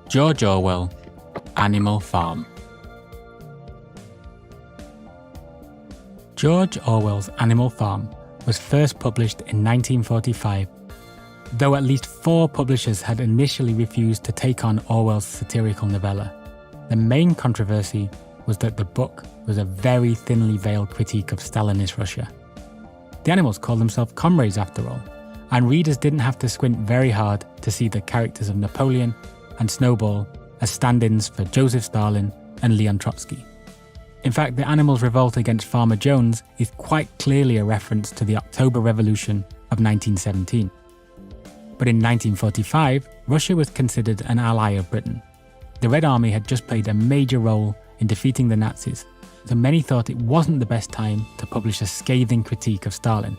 George Orwell, Animal Farm. George Orwell's Animal Farm was first published in 1945, though at least 4 publishers had initially refused to take on Orwell's satirical novella. The main controversy was that the book was a very thinly veiled critique of Stalinist Russia. The animals called themselves comrades after all, and readers didn't have to squint very hard to see the characters of Napoleon and Snowball as stand-ins for Joseph Stalin and Leon Trotsky. In fact, the animals' revolt against Farmer Jones is quite clearly a reference to the October Revolution of 1917. But in 1945, Russia was considered an ally of Britain. The Red Army had just played a major role in defeating the Nazis, so many thought it wasn't the best time to publish a scathing critique of Stalin.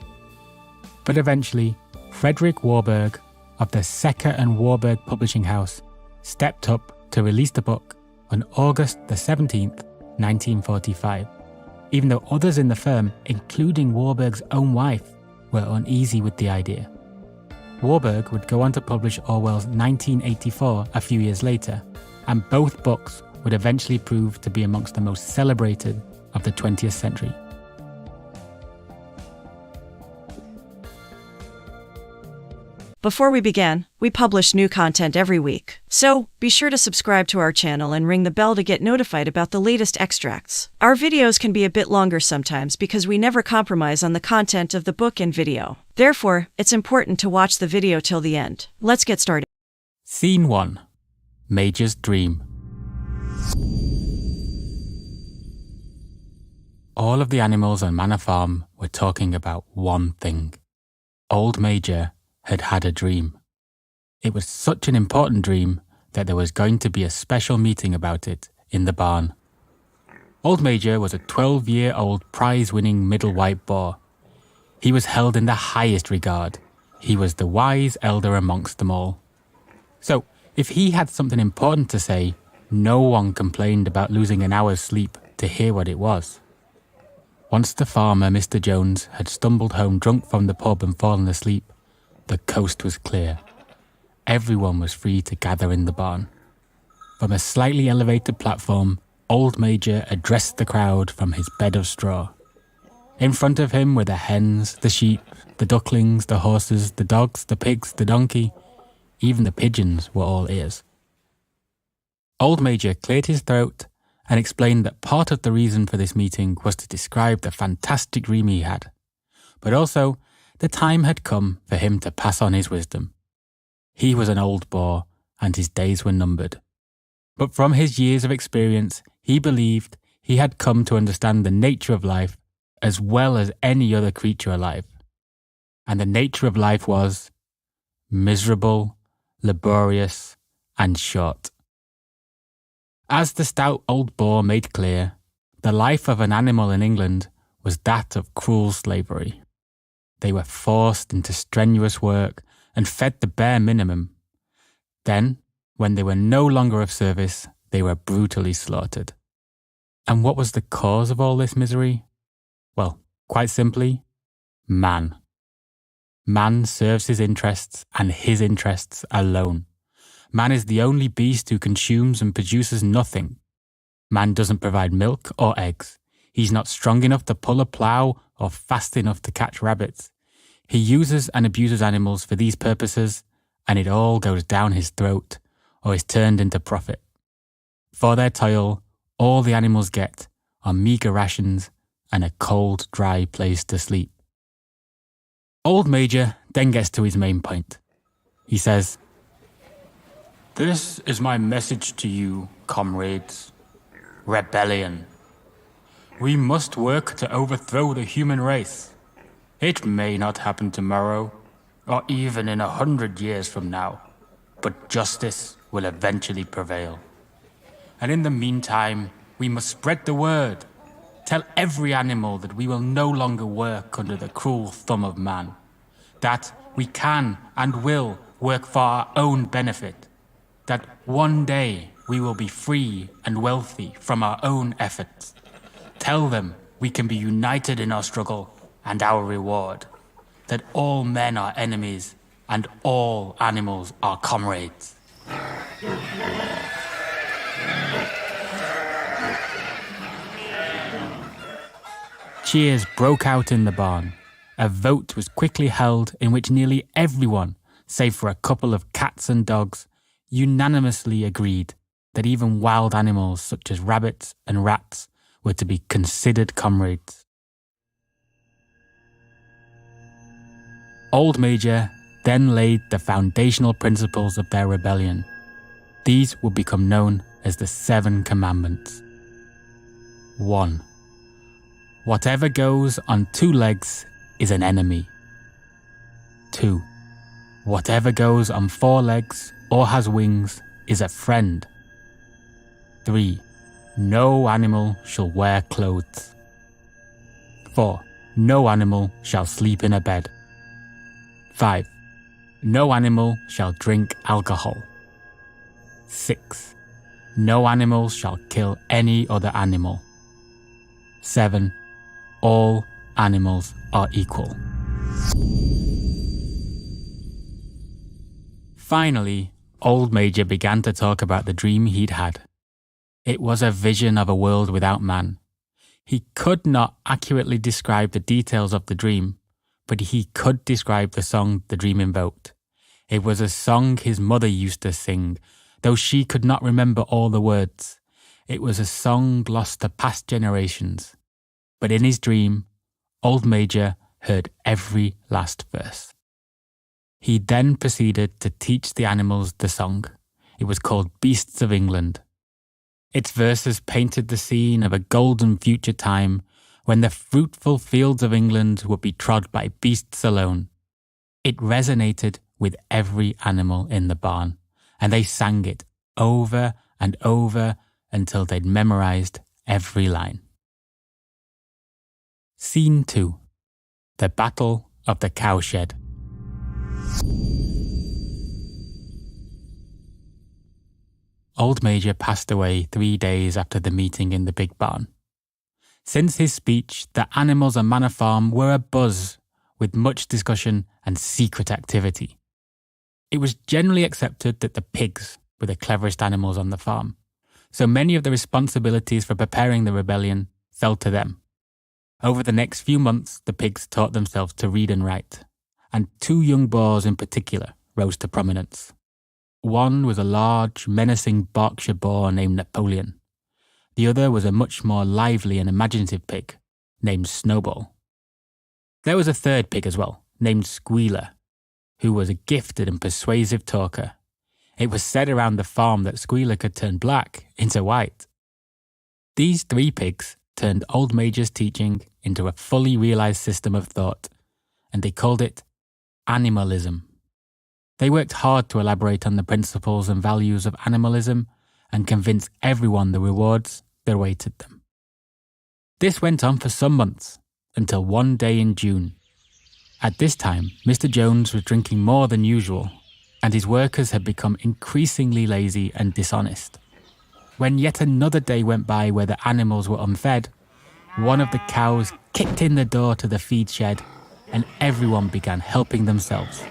But eventually, Frederick Warburg of the Secker and Warburg Publishing House stepped up to release the book on August the 17th, 1945, even though others in the firm, including Warburg's own wife, were uneasy with the idea. Warburg would go on to publish Orwell's 1984 a few years later, and both books would eventually prove to be amongst the most celebrated of the 20th century. Before we begin, we publish new content every week, so be sure to subscribe to our channel and ring the bell to get notified about the latest extracts. Our videos can be a bit longer sometimes because we never compromise on the content of the book and video. Therefore, it's important to watch the video till the end. Let's get started. Scene 1. Major's Dream. All of the animals on Manor Farm were talking about one thing. Old Major had had a dream. It was such an important dream that there was going to be a special meeting about it in the barn. Old Major was a 12-year-old prize-winning middle white boar. He was held in the highest regard. He was the wise elder amongst them all. So, if he had something important to say, no one complained about losing an hour's sleep to hear what it was. Once the farmer, Mr. Jones, had stumbled home drunk from the pub and fallen asleep, the coast was clear. Everyone was free to gather in the barn. From a slightly elevated platform, Old Major addressed the crowd from his bed of straw. In front of him were the hens, the sheep, the ducklings, the horses, the dogs, the pigs, the donkey. Even the pigeons were all ears. Old Major cleared his throat and explained that part of the reason for this meeting was to describe the fantastic dream he had, but also the time had come for him to pass on his wisdom. He was an old boar, and his days were numbered. But from his years of experience, he believed he had come to understand the nature of life as well as any other creature alive. And the nature of life was miserable, laborious, and short. As the stout old boar made clear, the life of an animal in England was that of cruel slavery. They were forced into strenuous work and fed the bare minimum. Then, when they were no longer of service, they were brutally slaughtered. And what was the cause of all this misery? Well, quite simply, man. Man serves his interests and his interests alone. Man is the only beast who consumes and produces nothing. Man doesn't provide milk or eggs. He's not strong enough to pull a plough or fast enough to catch rabbits. He uses and abuses animals for these purposes, and it all goes down his throat or is turned into profit. For their toil, all the animals get are meagre rations and a cold, dry place to sleep. Old Major then gets to his main point. He says, "This is my message to you, comrades. Rebellion. We must work to overthrow the human race. It may not happen tomorrow, or even in 100 years from now, but justice will eventually prevail. And in the meantime, we must spread the word. Tell every animal that we will no longer work under the cruel thumb of man. That we can and will work for our own benefit. That one day we will be free and wealthy from our own efforts. Tell them we can be united in our struggle and our reward. That all men are enemies and all animals are comrades." Cheers broke out in the barn. A vote was quickly held in which nearly everyone, save for a couple of cats and dogs, unanimously agreed that even wild animals such as rabbits and rats were to be considered comrades. Old Major then laid the foundational principles of their rebellion. These would become known as the 7 Commandments. 1. Whatever goes on 2 legs is an enemy. 2. Whatever goes on 4 legs or has wings is a friend. 3. No animal shall wear clothes. 4. No animal shall sleep in a bed. 5. No animal shall drink alcohol. 6. No animal shall kill any other animal. 7. All animals are equal. Finally, Old Major began to talk about the dream he'd had. It was a vision of a world without man. He could not accurately describe the details of the dream, but he could describe the song the dream invoked. It was a song his mother used to sing, though she could not remember all the words. It was a song lost to past generations. But in his dream, Old Major heard every last verse. He then proceeded to teach the animals the song. It was called Beasts of England. Its verses painted the scene of a golden future time when the fruitful fields of England would be trod by beasts alone. It resonated with every animal in the barn, and they sang it over and over until they'd memorized every line. Scene 2. The Battle of the Cowshed. Old Major passed away 3 days after the meeting in the big barn. Since his speech, the animals on Manor Farm were abuzz with much discussion and secret activity. It was generally accepted that the pigs were the cleverest animals on the farm, so many of the responsibilities for preparing the rebellion fell to them. Over the next few months, the pigs taught themselves to read and write, and 2 young boars in particular rose to prominence. One was a large, menacing Berkshire boar named Napoleon. The other was a much more lively and imaginative pig named Snowball. There was a third pig as well, named Squealer, who was a gifted and persuasive talker. It was said around the farm that Squealer could turn black into white. These 3 pigs turned Old Major's teaching into a fully realised system of thought, and they called it animalism. They worked hard to elaborate on the principles and values of animalism and convince everyone the rewards that awaited them. This went on for some months, until one day in June. At this time, Mr. Jones was drinking more than usual, and his workers had become increasingly lazy and dishonest. When yet another day went by where the animals were unfed, one of the cows kicked in the door to the feed shed, and everyone began helping themselves.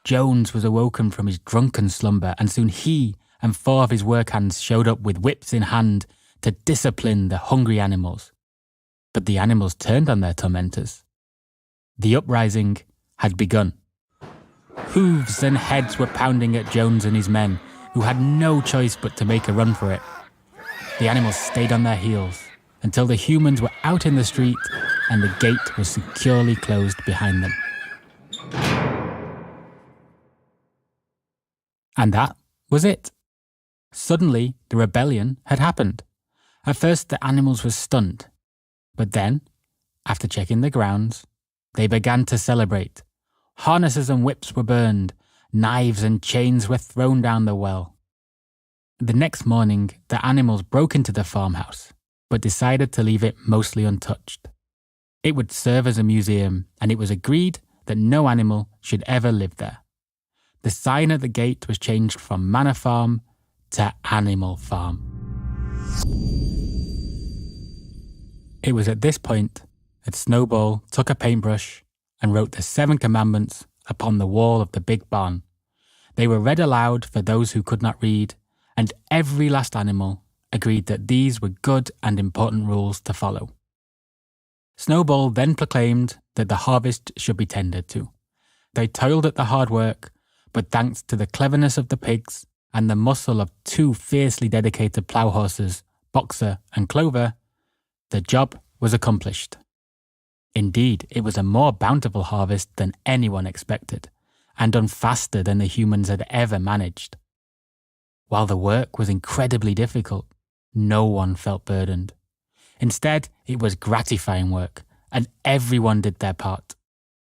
Jones was awoken from his drunken slumber, and soon he and 4 of his work hands showed up with whips in hand to discipline the hungry animals. But the animals turned on their tormentors. The uprising had begun. Hooves and heads were pounding at Jones and his men, who had no choice but to make a run for it. The animals stayed on their heels until the humans were out in the street and the gate was securely closed behind them. And that was it. Suddenly, the rebellion had happened. At first, the animals were stunned. But then, after checking the grounds, they began to celebrate. Harnesses and whips were burned. Knives and chains were thrown down the well. The next morning, the animals broke into the farmhouse, but decided to leave it mostly untouched. It would serve as a museum, and it was agreed that no animal should ever live there. The sign at the gate was changed from Manor Farm to Animal Farm. It was at this point that Snowball took a paintbrush and wrote the 7 Commandments upon the wall of the big barn. They were read aloud for those who could not read, and every last animal agreed that these were good and important rules to follow. Snowball then proclaimed that the harvest should be tended to. They toiled at the hard work, but thanks to the cleverness of the pigs and the muscle of two fiercely dedicated plough horses, Boxer and Clover, the job was accomplished. Indeed, it was a more bountiful harvest than anyone expected, and done faster than the humans had ever managed. While the work was incredibly difficult, no one felt burdened. Instead, it was gratifying work, and everyone did their part.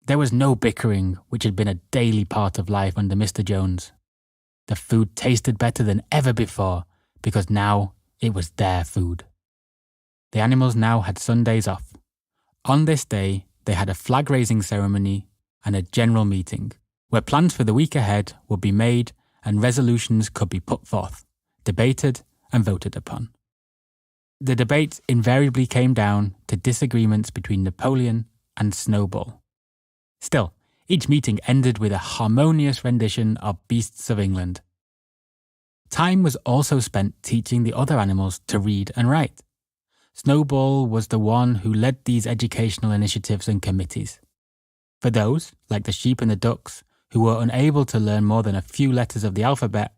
There was no bickering, which had been a daily part of life under Mr. Jones. The food tasted better than ever before, because now it was their food. The animals now had Sundays off. On this day, they had a flag-raising ceremony and a general meeting, where plans for the week ahead would be made and resolutions could be put forth, debated and voted upon. The debates invariably came down to disagreements between Napoleon and Snowball. Still, each meeting ended with a harmonious rendition of Beasts of England. Time was also spent teaching the other animals to read and write. Snowball was the one who led these educational initiatives and committees. For those, like the sheep and the ducks, who were unable to learn more than a few letters of the alphabet,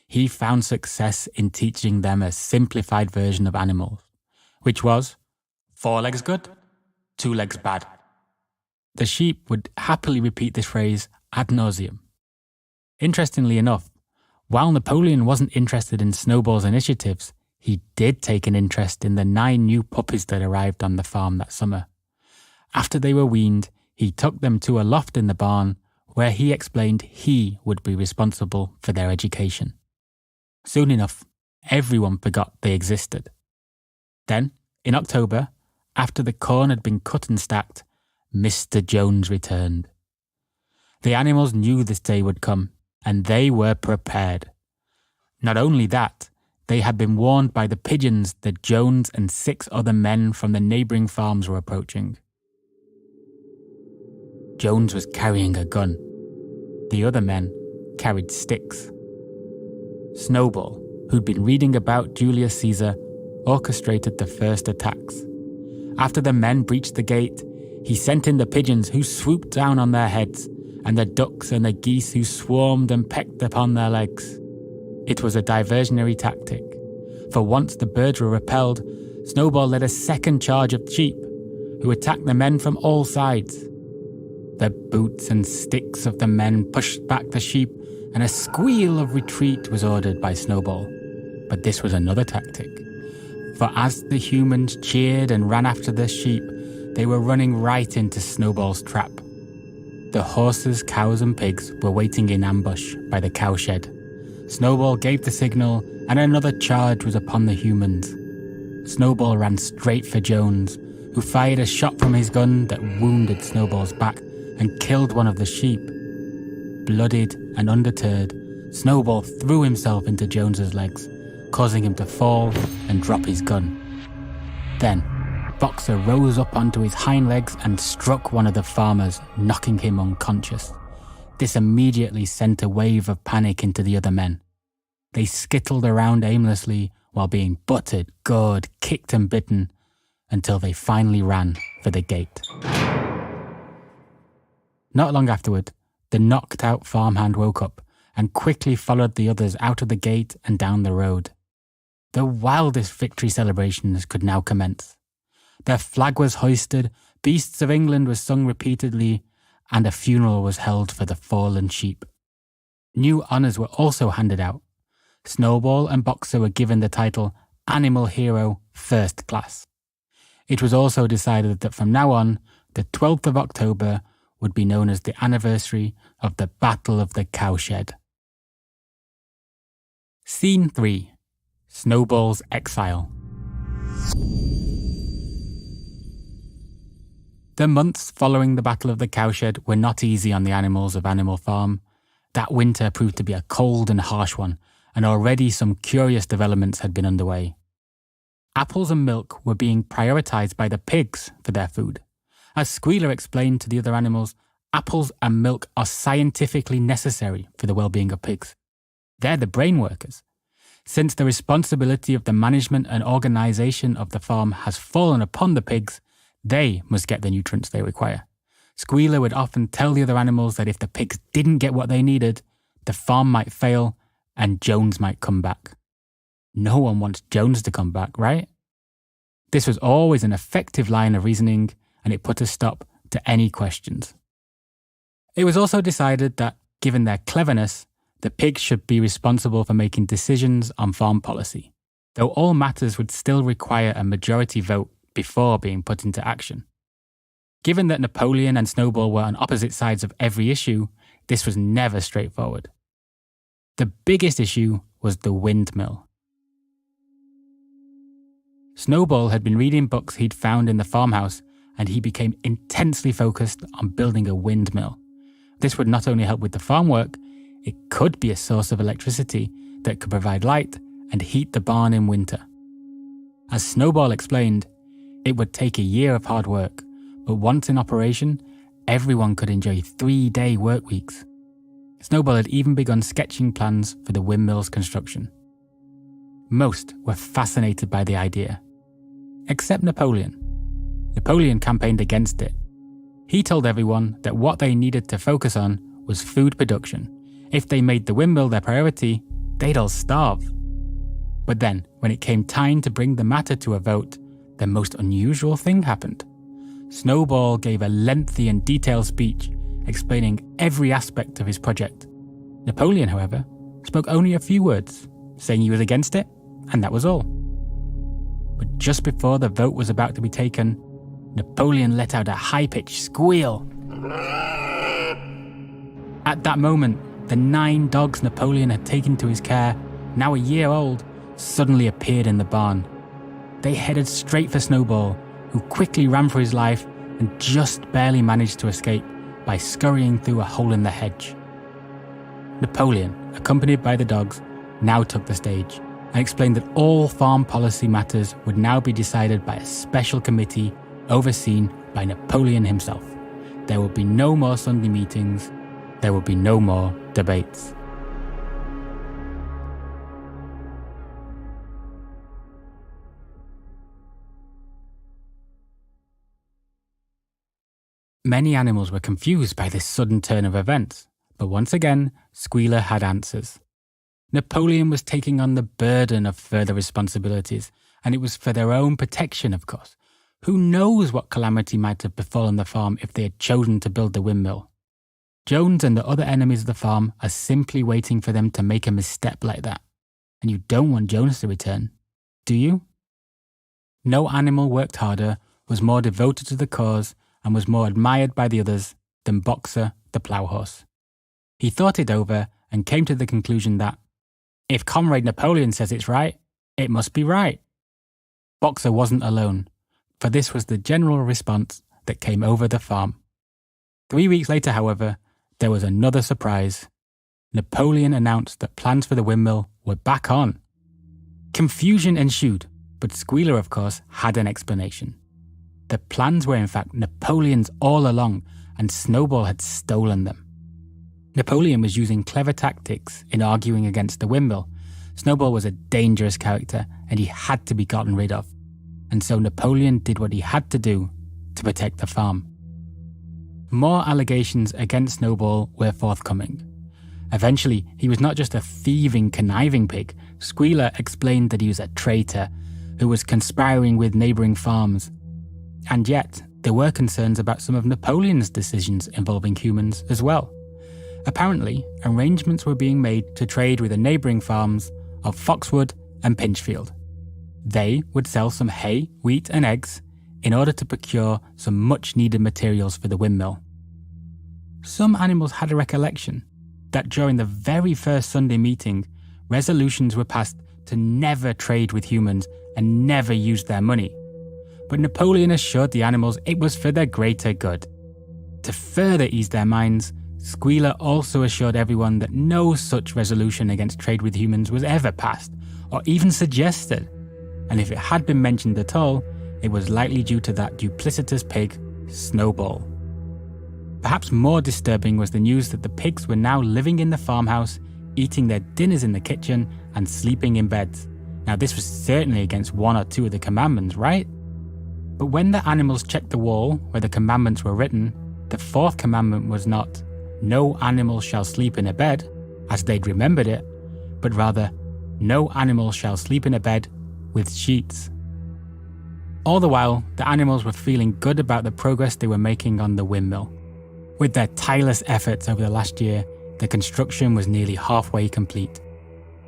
he found success in teaching them a simplified version of animals, which was 4 legs good, 2 legs bad. The sheep would happily repeat this phrase ad nauseum. Interestingly enough, while Napoleon wasn't interested in Snowball's initiatives, he did take an interest in the 9 new puppies that arrived on the farm that summer. After they were weaned, he took them to a loft in the barn where he explained he would be responsible for their education. Soon enough, everyone forgot they existed. Then, in October, after the corn had been cut and stacked, Mr. Jones returned. The animals knew this day would come, and they were prepared. Not only that, they had been warned by the pigeons that Jones and 6 other men from the neighbouring farms were approaching. Jones was carrying a gun. The other men carried sticks. Snowball, who'd been reading about Julius Caesar, orchestrated the first attacks. After the men breached the gate, he sent in the pigeons who swooped down on their heads, and the ducks and the geese who swarmed and pecked upon their legs. It was a diversionary tactic. For once the birds were repelled, Snowball led a second charge of sheep, who attacked the men from all sides. The boots and sticks of the men pushed back the sheep, and a squeal of retreat was ordered by Snowball. But this was another tactic. For as the humans cheered and ran after the sheep, they were running right into Snowball's trap. The horses, cows and pigs were waiting in ambush by the cowshed. Snowball gave the signal, and another charge was upon the humans. Snowball ran straight for Jones, who fired a shot from his gun that wounded Snowball's back and killed one of the sheep. Bloodied and undeterred, Snowball threw himself into Jones's legs, causing him to fall and drop his gun. Then, Boxer rose up onto his hind legs and struck one of the farmers, knocking him unconscious. This immediately sent a wave of panic into the other men. They skittled around aimlessly while being buttered, gored, kicked and bitten, until they finally ran for the gate. Not long afterward, the knocked-out farmhand woke up and quickly followed the others out of the gate and down the road. The wildest victory celebrations could now commence. Their flag was hoisted, Beasts of England was sung repeatedly, and a funeral was held for the fallen sheep. New honours were also handed out. Snowball and Boxer were given the title Animal Hero First Class. It was also decided that from now on, the 12th of October would be known as the anniversary of the Battle of the Cowshed. Scene 3. Snowball's Exile. The months following the Battle of the Cowshed were not easy on the animals of Animal Farm. That winter proved to be a cold and harsh one, and already some curious developments had been underway. Apples and milk were being prioritised by the pigs for their food. As Squealer explained to the other animals, apples and milk are scientifically necessary for the well-being of pigs. They're the brain workers. Since the responsibility of the management and organisation of the farm has fallen upon the pigs, they must get the nutrients they require. Squealer would often tell the other animals that if the pigs didn't get what they needed, the farm might fail and Jones might come back. No one wants Jones to come back, right? This was always an effective line of reasoning, and it put a stop to any questions. It was also decided that, given their cleverness, the pigs should be responsible for making decisions on farm policy, though all matters would still require a majority vote before being put into action. Given that Napoleon and Snowball were on opposite sides of every issue, this was never straightforward. The biggest issue was the windmill. Snowball had been reading books he'd found in the farmhouse, and he became intensely focused on building a windmill. This would not only help with the farm work, it could be a source of electricity that could provide light and heat the barn in winter. As Snowball explained, it would take a year of hard work, but once in operation, everyone could enjoy 3-day work weeks. Snowball had even begun sketching plans for the windmill's construction. Most were fascinated by the idea, except Napoleon. Napoleon campaigned against it. He told everyone that what they needed to focus on was food production. If they made the windmill their priority, they'd all starve. But then, when it came time to bring the matter to a vote, the most unusual thing happened. Snowball gave a lengthy and detailed speech explaining every aspect of his project. Napoleon, however, spoke only a few words, saying he was against it, and that was all. But just before the vote was about to be taken, Napoleon let out a high-pitched squeal. At that moment, the 9 dogs Napoleon had taken to his care, now a year old, suddenly appeared in the barn. They headed straight for Snowball, who quickly ran for his life and just barely managed to escape by scurrying through a hole in the hedge. Napoleon, accompanied by the dogs, now took the stage and explained that all farm policy matters would now be decided by a special committee overseen by Napoleon himself. There would be no more Sunday meetings. There would be no more debates. Many animals were confused by this sudden turn of events, but once again, Squealer had answers. Napoleon was taking on the burden of further responsibilities, and it was for their own protection, of course. Who knows what calamity might have befallen the farm if they had chosen to build the windmill? Jones and the other enemies of the farm are simply waiting for them to make a misstep like that. And you don't want Jones to return, do you? No animal worked harder, was more devoted to the cause, and was more admired by the others than Boxer the plough horse. He thought it over and came to the conclusion that, if Comrade Napoleon says it's right, it must be right. Boxer wasn't alone, for this was the general response that came over the farm. 3 weeks later, however, there was another surprise. Napoleon announced that plans for the windmill were back on. Confusion ensued, but Squealer, of course, had an explanation. The plans were in fact Napoleon's all along, and Snowball had stolen them. Napoleon was using clever tactics in arguing against the windmill. Snowball was a dangerous character, and he had to be gotten rid of. And so Napoleon did what he had to do to protect the farm. More allegations against Snowball were forthcoming. Eventually, he was not just a thieving, conniving pig. Squealer explained that he was a traitor who was conspiring with neighbouring farms. And yet, there were concerns about some of Napoleon's decisions involving humans as well. Apparently, arrangements were being made to trade with the neighbouring farms of Foxwood and Pinchfield. They would sell some hay, wheat and eggs in order to procure some much-needed materials for the windmill. Some animals had a recollection that during the very first Sunday meeting, resolutions were passed to never trade with humans and never use their money. But Napoleon assured the animals it was for their greater good. To further ease their minds, Squealer also assured everyone that no such resolution against trade with humans was ever passed, or even suggested. And if it had been mentioned at all, it was likely due to that duplicitous pig, Snowball. Perhaps more disturbing was the news that the pigs were now living in the farmhouse eating their dinners in the kitchen and sleeping in beds. Now this was certainly against one or two of the commandments, right? But when the animals checked the wall where the commandments were written, the fourth commandment was not, "No animal shall sleep in a bed," as they'd remembered it, but rather, "No animal shall sleep in a bed with sheets." All the while, the animals were feeling good about the progress they were making on the windmill. With their tireless efforts over the last year, the construction was nearly halfway complete.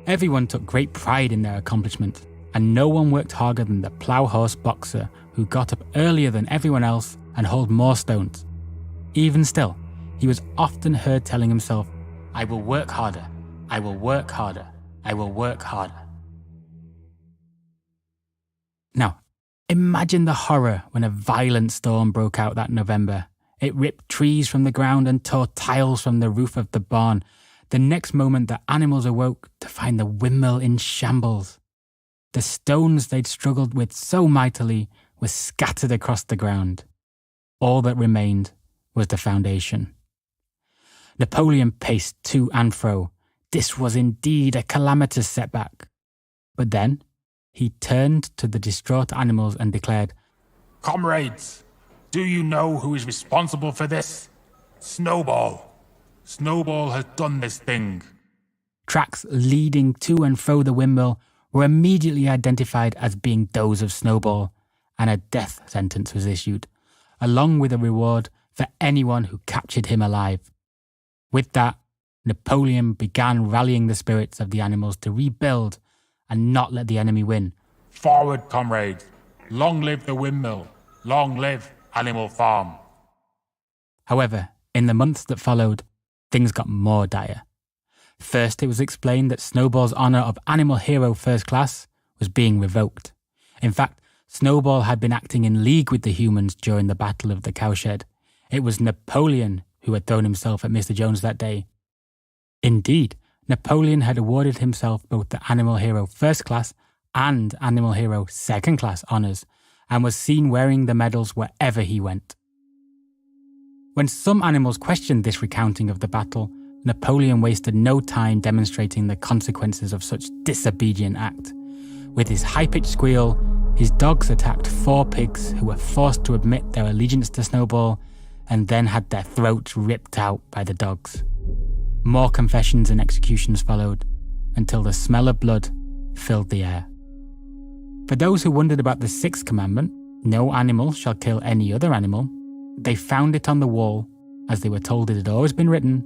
Everyone took great pride in their accomplishment, and no one worked harder than the plough horse boxer, who got up earlier than everyone else and hauled more stones. Even still, he was often heard telling himself, "I will work harder, I will work harder, I will work harder." Now, imagine the horror when a violent storm broke out that November. It ripped trees from the ground and tore tiles from the roof of the barn. The next moment, the animals awoke to find the windmill in shambles. The stones they'd struggled with so mightily were scattered across the ground. All that remained was the foundation. Napoleon paced to and fro. This was indeed a calamitous setback. But then, he turned to the distraught animals and declared, "Comrades, do you know who is responsible for this? Snowball. Snowball has done this thing." Tracks leading to and fro the windmill were immediately identified as being those of Snowball, and a death sentence was issued, along with a reward for anyone who captured him alive. With that, Napoleon began rallying the spirits of the animals to rebuild and not let the enemy win. "Forward, comrades. Long live the windmill. Long live Animal Farm." However, in the months that followed, things got more dire. First, it was explained that Snowball's honour of Animal Hero First Class was being revoked. In fact, Snowball had been acting in league with the humans during the Battle of the Cowshed. It was Napoleon who had thrown himself at Mr. Jones that day. Indeed, Napoleon had awarded himself both the Animal Hero First Class and Animal Hero Second Class honours, and was seen wearing the medals wherever he went. When some animals questioned this recounting of the battle, Napoleon wasted no time demonstrating the consequences of such disobedient act. With his high-pitched squeal, his dogs attacked 4 pigs who were forced to admit their allegiance to Snowball and then had their throats ripped out by the dogs. More confessions and executions followed, until the smell of blood filled the air. For those who wondered about the 6th commandment, "No animal shall kill any other animal," they found it on the wall, as they were told it had always been written,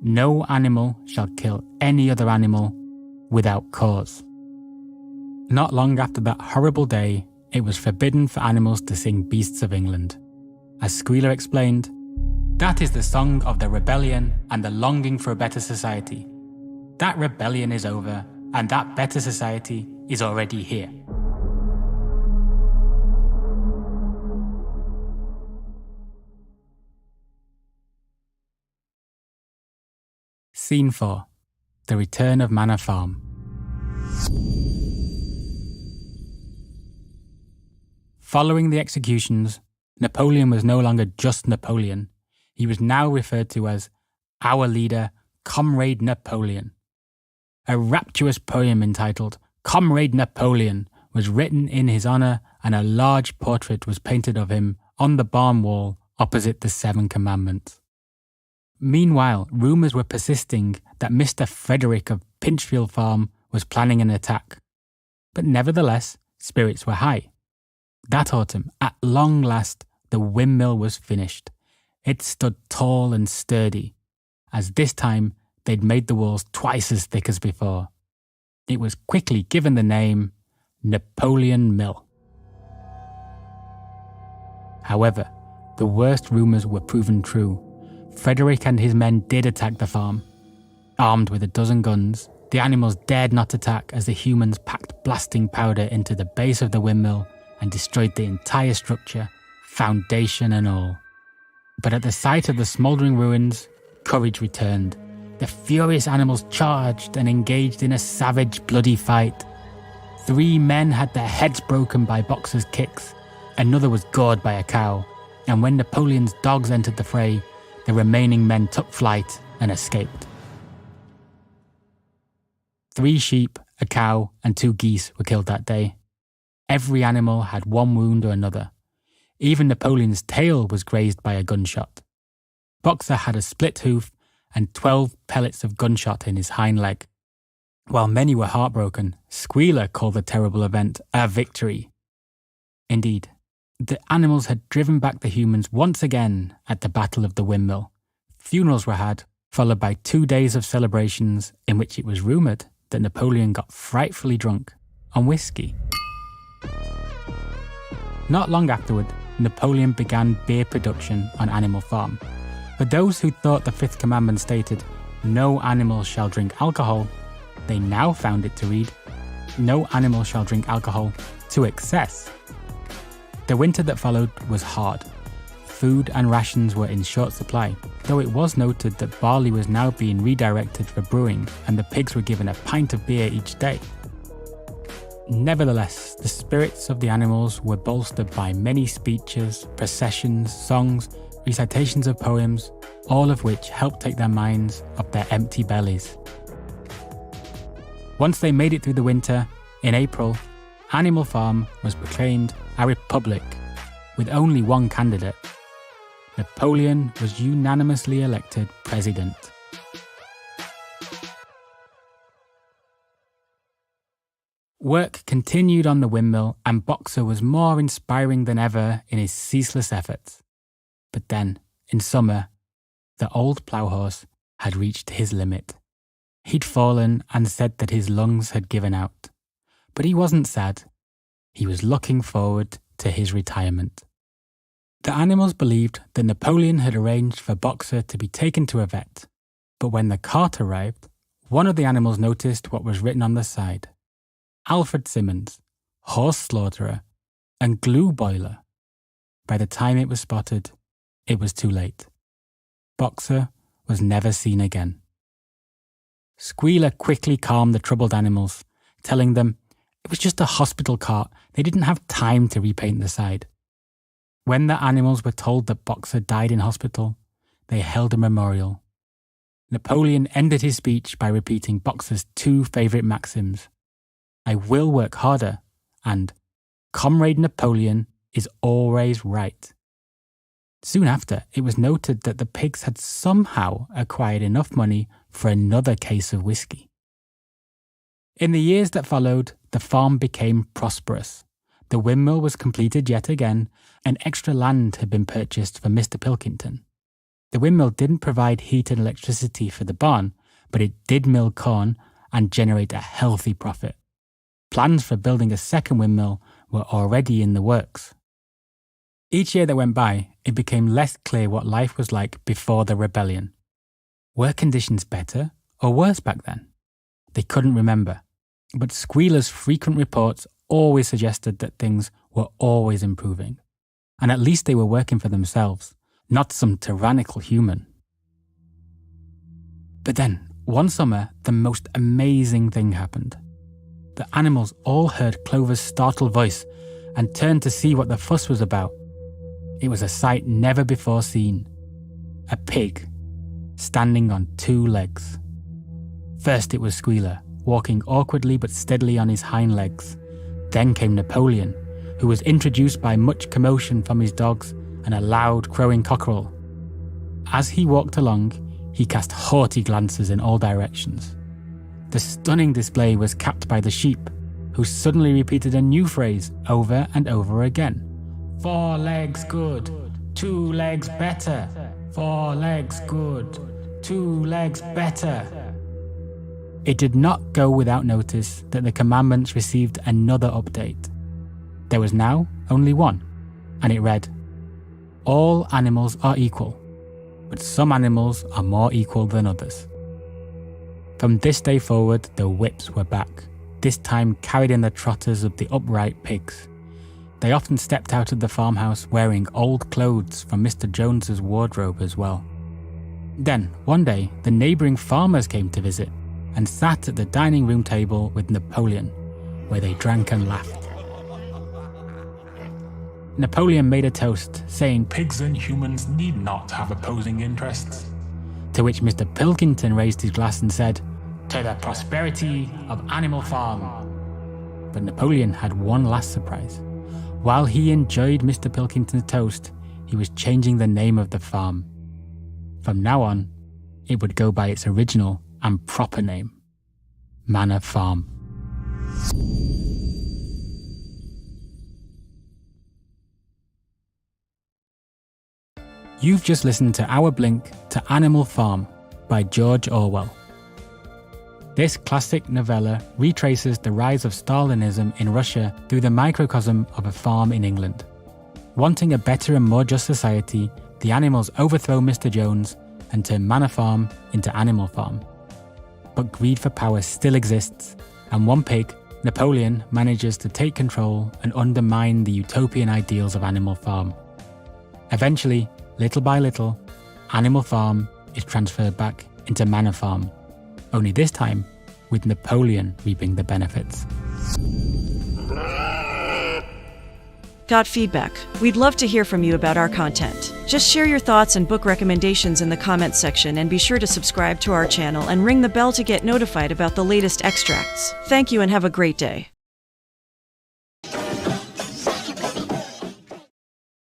"No animal shall kill any other animal without cause." Not long after that horrible day, it was forbidden for animals to sing Beasts of England. As Squealer explained, "That is the song of the rebellion and the longing for a better society. That rebellion is over, and that better society is already here." Scene 4. The Return of Manor Farm. Following the executions, Napoleon was no longer just Napoleon. He was now referred to as our leader, Comrade Napoleon. A rapturous poem entitled Comrade Napoleon was written in his honour, and a large portrait was painted of him on the barn wall opposite the 7 Commandments. Meanwhile, rumours were persisting that Mr. Frederick of Pinchfield Farm was planning an attack. But nevertheless, spirits were high. That autumn, at long last, the windmill was finished. It stood tall and sturdy, as this time they'd made the walls twice as thick as before. It was quickly given the name Napoleon Mill. However, the worst rumours were proven true. Frederick and his men did attack the farm. Armed with a dozen guns, the animals dared not attack as the humans packed blasting powder into the base of the windmill and destroyed the entire structure, foundation and all. But at the sight of the smouldering ruins, courage returned. The furious animals charged and engaged in a savage, bloody fight. 3 men had their heads broken by boxers' kicks. Another was gored by a cow. And when Napoleon's dogs entered the fray, the remaining men took flight and escaped. 3 sheep, a cow, and 2 geese were killed that day. Every animal had one wound or another. Even Napoleon's tail was grazed by a gunshot. Boxer had a split hoof and 12 pellets of gunshot in his hind leg. While many were heartbroken, Squealer called the terrible event a victory. Indeed, the animals had driven back the humans once again at the Battle of the Windmill. Funerals were had, followed by 2 days of celebrations in which it was rumoured that Napoleon got frightfully drunk on whiskey. Not long afterward, Napoleon began beer production on Animal Farm. For those who thought the 5th commandment stated, "No animal shall drink alcohol," they now found it to read, "No animal shall drink alcohol to excess." The winter that followed was hard. Food and rations were in short supply, though it was noted that barley was now being redirected for brewing and the pigs were given a pint of beer each day. Nevertheless, the spirits of the animals were bolstered by many speeches, processions, songs, recitations of poems, all of which helped take their minds off their empty bellies. Once they made it through the winter, in April, Animal Farm was proclaimed a republic, with only one candidate. Napoleon was unanimously elected president. Work continued on the windmill, and Boxer was more inspiring than ever in his ceaseless efforts. But then, in summer, the old plough horse had reached his limit. He'd fallen and said that his lungs had given out. But he wasn't sad. He was looking forward to his retirement. The animals believed that Napoleon had arranged for Boxer to be taken to a vet. But when the cart arrived, one of the animals noticed what was written on the side: Alfred Simmons, horse slaughterer, and glue boiler. By the time it was spotted, it was too late. Boxer was never seen again. Squealer quickly calmed the troubled animals, telling them it was just a hospital cart. They didn't have time to repaint the side. When the animals were told that Boxer died in hospital, they held a memorial. Napoleon ended his speech by repeating Boxer's 2 favourite maxims: "I will work harder," and "Comrade Napoleon is always right." Soon after, it was noted that the pigs had somehow acquired enough money for another case of whiskey. In the years that followed, the farm became prosperous. The windmill was completed yet again, and extra land had been purchased for Mr. Pilkington. The windmill didn't provide heat and electricity for the barn, but it did mill corn and generate a healthy profit. Plans for building a second windmill were already in the works. Each year that went by, it became less clear what life was like before the rebellion. Were conditions better or worse back then? They couldn't remember, but Squealer's frequent reports always suggested that things were always improving, and at least they were working for themselves, not some tyrannical human. But then, one summer, the most amazing thing happened. The animals all heard Clover's startled voice and turned to see what the fuss was about. It was a sight never before seen. A pig, standing on 2 legs. First it was Squealer, walking awkwardly but steadily on his hind legs. Then came Napoleon, who was introduced by much commotion from his dogs and a loud crowing cockerel. As he walked along, he cast haughty glances in all directions. The stunning display was capped by the sheep, who suddenly repeated a new phrase over and over again. 4 legs good, 2 legs better, 4 legs good, 2 legs better. It did not go without notice that the commandments received another update. There was now only one, and it read, "All animals are equal, but some animals are more equal than others." From this day forward, the whips were back, this time carried in the trotters of the upright pigs. They often stepped out of the farmhouse wearing old clothes from Mr. Jones's wardrobe as well. Then, one day, the neighbouring farmers came to visit and sat at the dining room table with Napoleon, where they drank and laughed. Napoleon made a toast, saying, "Pigs and humans need not have opposing interests." To which Mr. Pilkington raised his glass and said, to the prosperity of Animal Farm. But Napoleon had one last surprise. While he enjoyed Mr. Pilkington's toast, he was changing the name of the farm. From now on, it would go by its original and proper name, Manor Farm. You've just listened to Our Blink to Animal Farm by George Orwell. This classic novella retraces the rise of Stalinism in Russia through the microcosm of a farm in England. Wanting a better and more just society, the animals overthrow Mr. Jones and turn Manor Farm into Animal Farm. But greed for power still exists, and one pig, Napoleon, manages to take control and undermine the utopian ideals of Animal Farm. Eventually, little by little, Animal Farm is transferred back into Manor Farm, only this time with Napoleon reaping the benefits. Got feedback? We'd love to hear from you about our content. Just share your thoughts and book recommendations in the comments section, and be sure to subscribe to our channel and ring the bell to get notified about the latest extracts. Thank you and have a great day.